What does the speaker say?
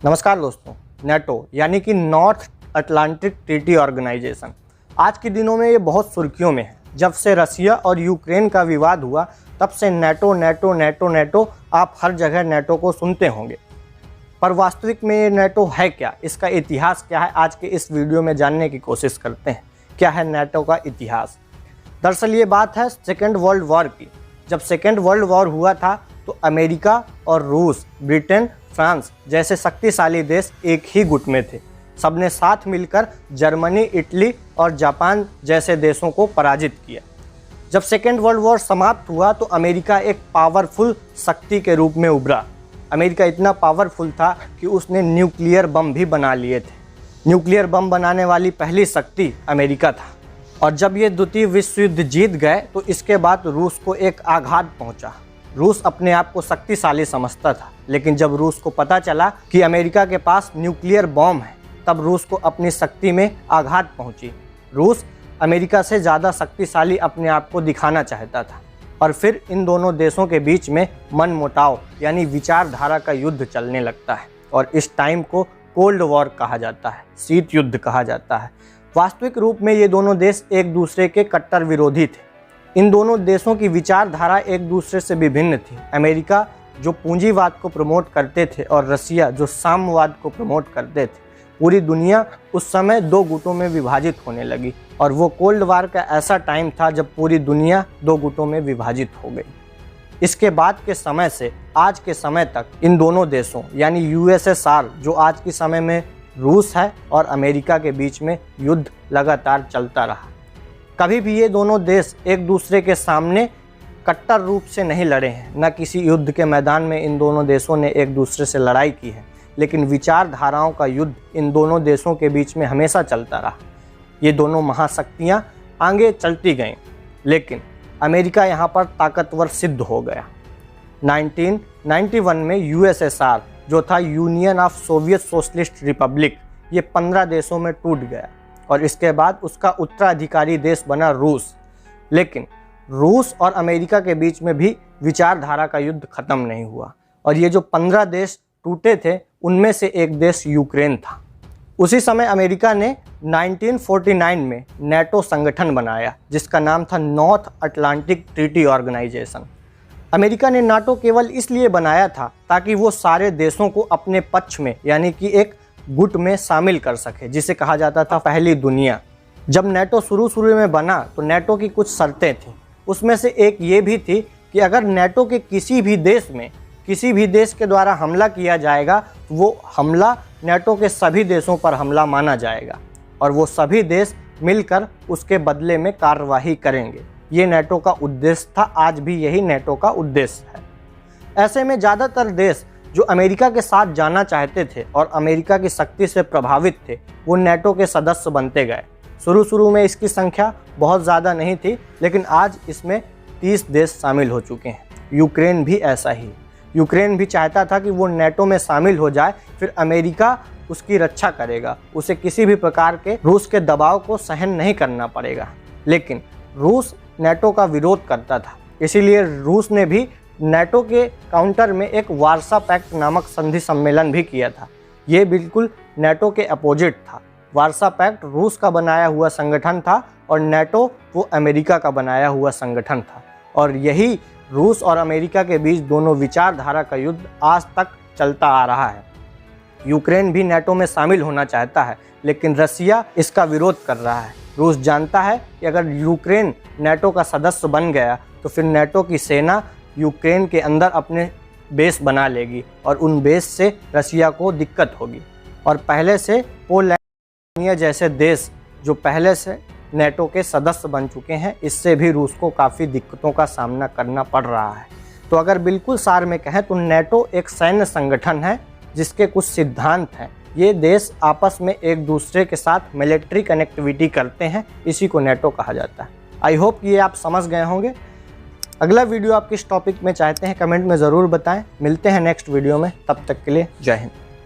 नमस्कार दोस्तों। नेटो यानी कि नॉर्थ अटलांटिक ट्रीटी ऑर्गेनाइजेशन आज के दिनों में ये बहुत सुर्खियों में है। जब से रसिया और यूक्रेन का विवाद हुआ तब से नेटो नेटो नेटो नेटो आप हर जगह नेटो को सुनते होंगे। पर वास्तविक में ये नेटो है क्या, इसका इतिहास क्या है, आज के इस वीडियो में जानने की कोशिश करते हैं। क्या है नेटो का इतिहास? दरअसल ये बात है सेकेंड वर्ल्ड वॉर की। जब सेकेंड वर्ल्ड वॉर हुआ था तो अमेरिका और रूस, ब्रिटेन, फ्रांस जैसे शक्तिशाली देश एक ही गुट में थे। सबने साथ मिलकर जर्मनी, इटली और जापान जैसे देशों को पराजित किया। जब सेकेंड वर्ल्ड वॉर समाप्त हुआ तो अमेरिका एक पावरफुल शक्ति के रूप में उभरा। अमेरिका इतना पावरफुल था कि उसने न्यूक्लियर बम भी बना लिए थे। न्यूक्लियर बम बनाने वाली पहली शक्ति अमेरिका था। और जब ये द्वितीय विश्व युद्ध जीत गए तो इसके बाद रूस को एक आघात पहुंचा। रूस अपने आप को शक्तिशाली समझता था, लेकिन जब रूस को पता चला कि अमेरिका के पास न्यूक्लियर बॉम्ब है तब रूस को अपनी शक्ति में आघात पहुंची। रूस अमेरिका से ज़्यादा शक्तिशाली अपने आप को दिखाना चाहता था और फिर इन दोनों देशों के बीच में मनमुटाव यानी विचारधारा का युद्ध चलने लगता है और इस टाइम को कोल्ड वॉर कहा जाता है, शीत युद्ध कहा जाता है। वास्तविक रूप में ये दोनों देश एक दूसरे के कट्टर विरोधी थे। इन दोनों देशों की विचारधारा एक दूसरे से विभिन्न थी। अमेरिका जो पूंजीवाद को प्रमोट करते थे और रसिया जो साम्यवाद को प्रमोट करते थे। पूरी दुनिया उस समय दो गुटों में विभाजित होने लगी और वो कोल्ड वॉर का ऐसा टाइम था जब पूरी दुनिया दो गुटों में विभाजित हो गई। इसके बाद के समय से आज के समय तक इन दोनों देशों यानी यूएसएसआर जो आज के समय में रूस है और अमेरिका के बीच में युद्ध लगातार चलता रहा। कभी भी ये दोनों देश एक दूसरे के सामने कट्टर रूप से नहीं लड़े हैं, न किसी युद्ध के मैदान में इन दोनों देशों ने एक दूसरे से लड़ाई की है, लेकिन विचारधाराओं का युद्ध इन दोनों देशों के बीच में हमेशा चलता रहा। ये दोनों महाशक्तियाँ आगे चलती गईं, लेकिन अमेरिका यहाँ पर ताकतवर सिद्ध हो गया। 1991 में यूएसएसआर जो था union of Soviet socialist Republic, ये 15 देशों में टूट गया और इसके बाद उसका उत्तराधिकारी देश बना रूस। लेकिन रूस और अमेरिका के बीच में भी विचारधारा का युद्ध खत्म नहीं हुआ और ये जो 15 देश टूटे थे उनमें से एक देश यूक्रेन था। उसी समय अमेरिका ने 1949 में नेटो संगठन बनाया जिसका नाम था North Atlantic Treaty Organization. America ने नाटो केवल इसलिए बनाया था ताकि वो सारे देशों को अपने पक्ष में यानी कि एक गुट में शामिल कर सके, जिसे कहा जाता था पहली दुनिया। जब नेटो शुरू में बना तो नेटो की कुछ शर्तें थीं। उसमें से एक ये भी थी कि अगर नेटो के किसी भी देश में किसी भी देश के द्वारा हमला किया जाएगा तो वो हमला नेटो के सभी देशों पर हमला माना जाएगा और वो सभी देश मिलकर उसके बदले में कार्रवाई करेंगे। ये नेटो का उद्देश्य था, आज भी यही नेटो का उद्देश्य है। ऐसे में ज़्यादातर देश जो अमेरिका के साथ जाना चाहते थे और अमेरिका की शक्ति से प्रभावित थे वो नेटो के सदस्य बनते गए। शुरू में इसकी संख्या बहुत ज़्यादा नहीं थी, लेकिन आज इसमें 30 देश शामिल हो चुके हैं। यूक्रेन भी ऐसा ही। यूक्रेन भी चाहता था कि वो नेटो में शामिल हो जाए, फिर अमेरिका उसकी रक्षा करेगा, उसे किसी भी प्रकार के रूस के दबाव को सहन नहीं करना पड़ेगा। लेकिन रूस नेटो का विरोध करता था, इसीलिए रूस ने भी नेटो के काउंटर में एक वार्सा पैक्ट नामक संधि सम्मेलन भी किया था। ये बिल्कुल नेटो के अपोजिट था। वार्सा पैक्ट रूस का बनाया हुआ संगठन था और नेटो वो अमेरिका का बनाया हुआ संगठन था और यही रूस और अमेरिका के बीच दोनों विचारधारा का युद्ध आज तक चलता आ रहा है। यूक्रेन भी नेटो में शामिल होना चाहता है, लेकिन रसिया इसका विरोध कर रहा है। रूस जानता है कि अगर यूक्रेन नेटो का सदस्य बन गया तो फिर नेटो की सेना यूक्रेन के अंदर अपने बेस बना लेगी और उन बेस से रसिया को दिक्कत होगी। और पहले से पोलैंड जैसे देश जो पहले से नेटो के सदस्य बन चुके हैं, इससे भी रूस को काफ़ी दिक्कतों का सामना करना पड़ रहा है। तो अगर बिल्कुल सार में कहें तो नेटो एक सैन्य संगठन है जिसके कुछ सिद्धांत हैं। ये देश आपस में एक दूसरे के साथ मिलिट्री कनेक्टिविटी करते हैं, इसी को नेटो कहा जाता है। आई होप ये आप समझ गए होंगे। अगला वीडियो आप किस टॉपिक में चाहते हैं कमेंट में ज़रूर बताएं। मिलते हैं नेक्स्ट वीडियो में, तब तक के लिए जय हिंद।